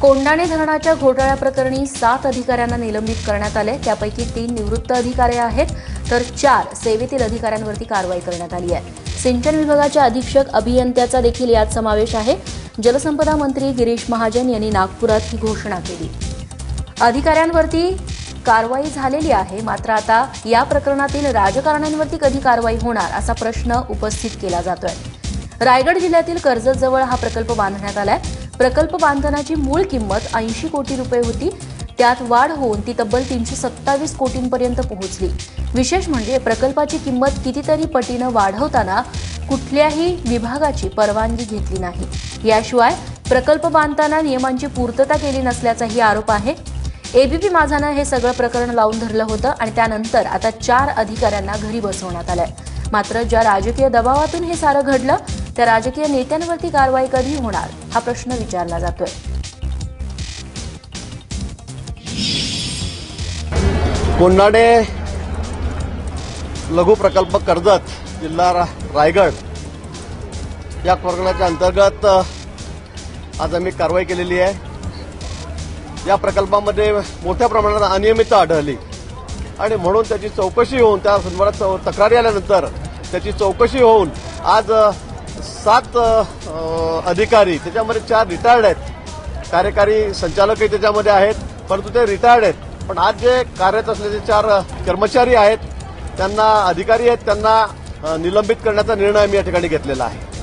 कोंडाणे धरणाच्या घोटाळ्याप्रकरणी 7 अधिकाऱ्यांना निलंबित करण्यात आले। त्यापैकी 3 निवृत्त अधिकारी आहेत तर 4 सेवेतील अधिकाऱ्यांवरती कारवाई करण्यात आली आहे। सिंचन विभागाच्या अधीक्षक अभियंत्याचा देखील यात समावेश आहे। जलसंपदा मंत्री गिरीश महाजन यांनी नागपुरात ही घोषणा केली। अधिकाऱ्यांवरती कारवाई झालेली आहे, मात्र आता या प्रकरणातील राजकारण्यांवरती कधी कारवाई होणार असा प्रश्न उपस्थित केला जातोय। रायगड जिल्ह्यातील कर्जतजवळ हा प्रकल्प बांधण्यात आलाय। प्रकल्प बांधण्याची मूळ किंमत 80 कोटी रुपये होती, त्यात वाढ होऊन ती तब्बल 327 कोटींपर्यंत पोहोचली। विशेष म्हणजे प्रकल्पाची किंमत कितीतरी पटीनं वाढवताना कुठल्याही विभागाची परवानगी घेतली नाही। याशिवाय प्रकल्प बांधताना नियमांची पूर्तता केली नसल्याचाही आरोप आहे। एबीपी माझानं हे सगळं प्रकरण लावून धरलं होतं आणि त्यानंतर आता 4 अधिकाऱ्यांना घरी बसवण्यात आलंय। मात्र ज्या राजकीय दबावातून हे सारं घडलं त्या राजकीय नेत्यांवरती कारवाई कधी होणार हा प्रश्न विचारला जातोय। कोंडाणे लघु प्रकल्प कर्जत जिल्हा रायगड या प्रकरणाच्या अंतर्गत आज आम्ही कारवाई केलेली आहे। या प्रकल्पामध्ये मोठ्या प्रमाणात अनियमितता आढळली आणि म्हणून त्याची चौकशी होऊन त्या संदर्भात तक्रारी आल्यानंतर त्याची चौकशी होऊन आज 7 अधिकारी, त्याच्यामध्ये 4 रिटायर्ड आहेत, कार्यकारी संचालकही त्याच्यामध्ये आहेत, परंतु ते रिटायर्ड आहेत। पण आज जे कार्यरत असलेले 4 कर्मचारी आहेत, त्यांना अधिकारी आहेत, त्यांना निलंबित करण्याचा निर्णय आम्ही या ठिकाणी घेतलेला आहे।